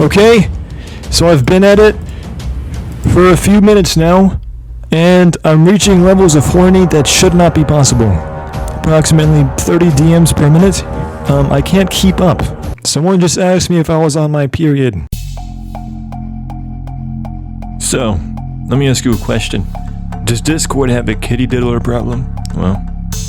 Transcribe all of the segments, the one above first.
Okay, so I've been at it for a few minutes now, and I'm reaching levels of horny that should not be possible. Approximately 30 DMs per minute. I can't keep up. Someone just asked me if I was on my period. So, let me ask you a question. Does Discord have a kitty diddler problem? Well,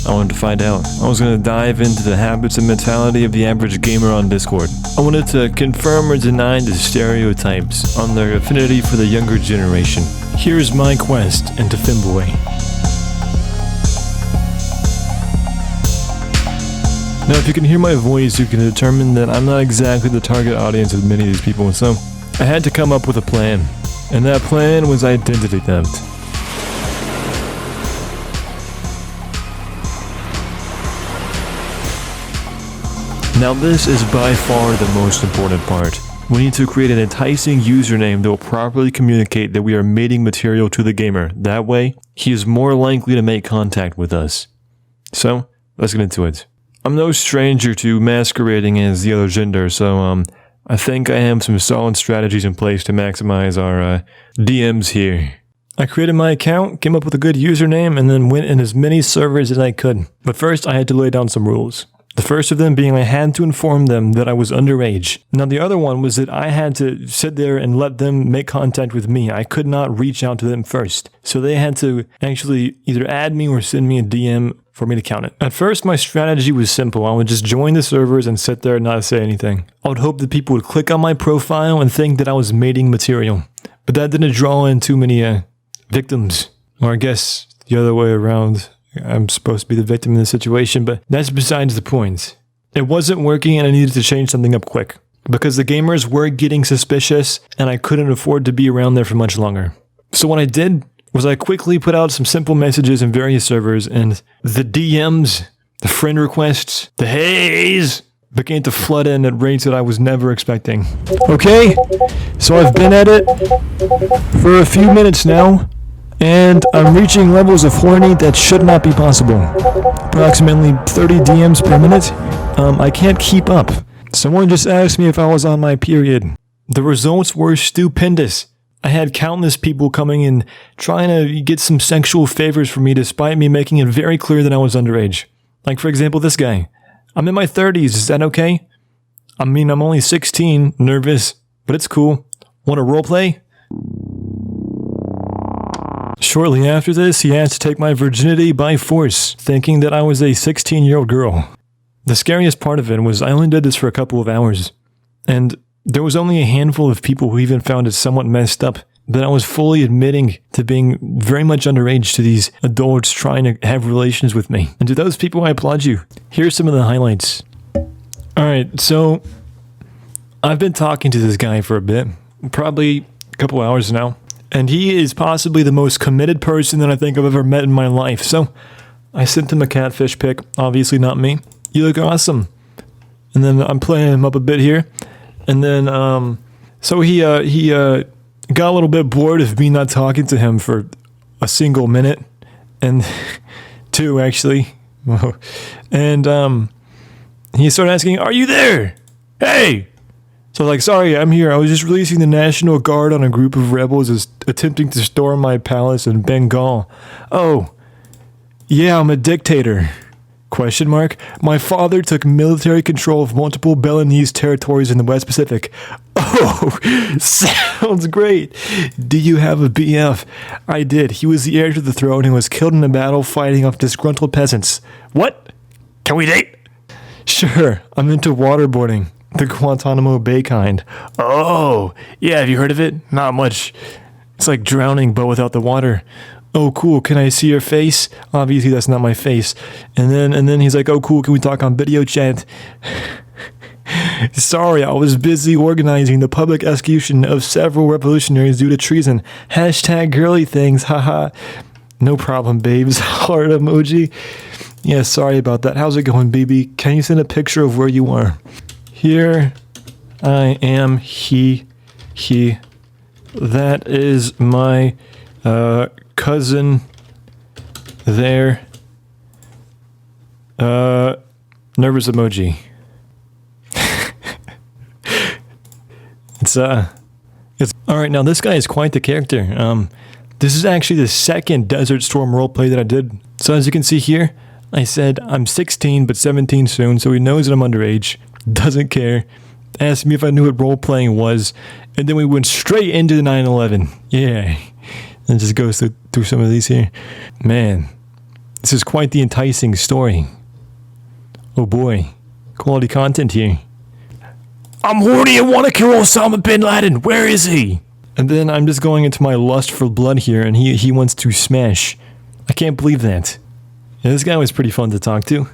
I wanted to find out. I was going to dive into the habits and mentality of the average gamer on Discord. I wanted to confirm or deny the stereotypes on their affinity for the younger generation. Here's my quest into Femboy. Now, if you can hear my voice, you can determine that I'm not exactly the target audience of many of these people, so I had to come up with a plan. And that plan was identity theft. Now this is by far the most important part. We need to create an enticing username that will properly communicate that we are mating material to the gamer. That way, he is more likely to make contact with us. So, let's get into it. I'm no stranger to masquerading as the other gender, so I think I have some solid strategies in place to maximize our DMs here. I created my account, came up with a good username, and then went in as many servers as I could. But first, I had to lay down some rules. The first of them being I had to inform them that I was underage. Now the other one was that I had to sit there and let them make contact with me. I could not reach out to them first. So they had to actually either add me or send me a DM for me to count it. At first, my strategy was simple. I would just join the servers and sit there and not say anything. I would hope that people would click on my profile and think that I was mating material. But that didn't draw in too many victims. Or I guess the other way around. I'm supposed to be the victim in this situation, but that's besides the point. It wasn't working and I needed to change something up quick. Because the gamers were getting suspicious and I couldn't afford to be around there for much longer. So what I did was I quickly put out some simple messages in various servers and the DMs, the friend requests, the heys began to flood in at rates that I was never expecting. Okay, so I've been at it for a few minutes now. And I'm reaching levels of horny that should not be possible. Approximately 30 DMs per minute. I can't keep up. Someone just asked me if I was on my period. The results were stupendous. I had countless people coming in trying to get some sexual favors from me despite me making it very clear that I was underage. Like for example this guy. I'm in my 30s, is that okay? I mean I'm only 16, nervous, but it's cool. Want to roleplay? Shortly after this, he asked to take my virginity by force, thinking that I was a 16-year-old girl. The scariest part of it was I only did this for a couple of hours, and there was only a handful of people who even found it somewhat messed up that I was fully admitting to being very much underage to these adults trying to have relations with me. And to those people, I applaud you. Here's some of the highlights. Alright, so I've been talking to this guy for a bit, probably a couple hours now. And he is possibly the most committed person that I think I've ever met in my life. So I sent him a catfish pic. Obviously not me. You look awesome. And then I'm playing him up a bit here. And then, so he got a little bit bored of me not talking to him for a single minute. And two, actually. And he started asking, "Are you there? Hey!" So like, sorry, I'm here. I was just releasing the National Guard on a group of rebels attempting to storm my palace in Bengal. Oh, yeah, I'm a dictator. Question mark. My father took military control of multiple Balinese territories in the West Pacific. Oh, sounds great. Do you have a BF? I did. He was the heir to the throne and was killed in a battle fighting off disgruntled peasants. What? Can we date? Sure, I'm into waterboarding. The Guantanamo Bay kind. Oh, yeah, have you heard of it? Not much. It's like drowning, but without the water. Oh, cool, can I see your face? Obviously, that's not my face. And then he's like, oh, cool, can we talk on video chat? Sorry, I was busy organizing the public execution of several revolutionaries due to treason. Hashtag girly things, haha. No problem, babes. Heart emoji. Yeah, sorry about that. How's it going, BB? Can you send a picture of where you are? Here I am, he. That is my cousin there. Nervous emoji. It's all right. Now this guy is quite the character. This is actually the second Desert Storm roleplay that I did. So as you can see here, I said I'm 16 but 17 soon, so he knows that I'm underage. Doesn't care. Asked me if I knew what role-playing was, and then we went straight into the 9/11. Yeah. And just goes through some of these here. Man, this is quite the enticing story. Oh boy. Quality content here. I'm horny and want to kill Osama bin Laden. Where is he? And then I'm just going into my lust for blood here, and he wants to smash. I can't believe that. Yeah, this guy was pretty fun to talk to.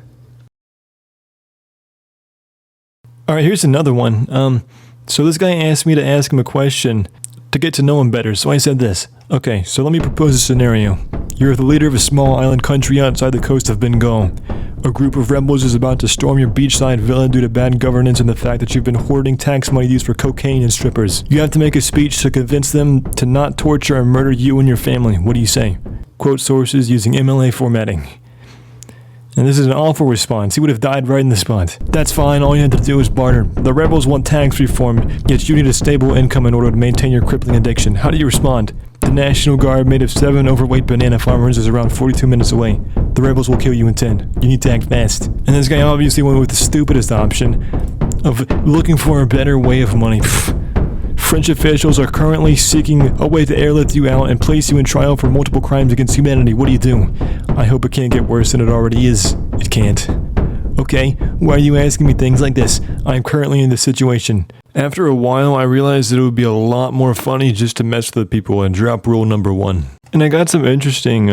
Alright, here's another one. So this guy asked me to ask him a question to get to know him better, so I said this. Okay, so let me propose a scenario. You're the leader of a small island country outside the coast of Bengal. A group of rebels is about to storm your beachside villa due to bad governance and the fact that you've been hoarding tax money used for cocaine and strippers. You have to make a speech to convince them to not torture and murder you and your family. What do you say? Quote sources using MLA formatting. And this is an awful response. He would have died right in the spot. That's fine, all you have to do is barter. The rebels want tax reform, yet you need a stable income in order to maintain your crippling addiction. How do you respond? The National Guard made of 7 overweight banana farmers is around 42 minutes away. The rebels will kill you in 10. You need to act fast. And this guy obviously went with the stupidest option of looking for a better way of money. French officials are currently seeking a way to airlift you out and place you in trial for multiple crimes against humanity. What do you do? I hope it can't get worse than it already is. It can't. Okay, why are you asking me things like this? I'm currently in this situation. After a while, I realized that it would be a lot more funny just to mess with the people and drop rule number 1. And I got some interesting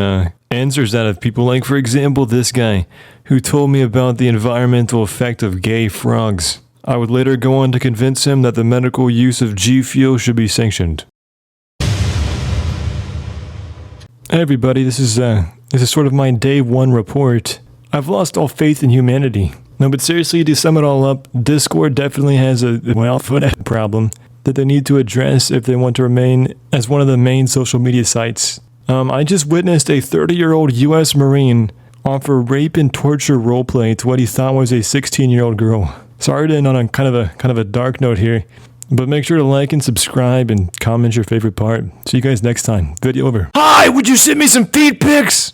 answers out of people, like for example this guy, who told me about the environmental effect of gay frogs. I would later go on to convince him that the medical use of G Fuel should be sanctioned. Hey everybody, this is sort of my day 1 report. I've lost all faith in humanity. No, but seriously, to sum it all up, Discord definitely has a problem that they need to address if they want to remain as one of the main social media sites. I just witnessed a 30-year-old US Marine offer rape and torture roleplay to what he thought was a 16-year-old girl. Sorry to end on a kind of a dark note here, but make sure to like and subscribe and comment your favorite part. See you guys next time. Video over. Hi, would you send me some feed pics?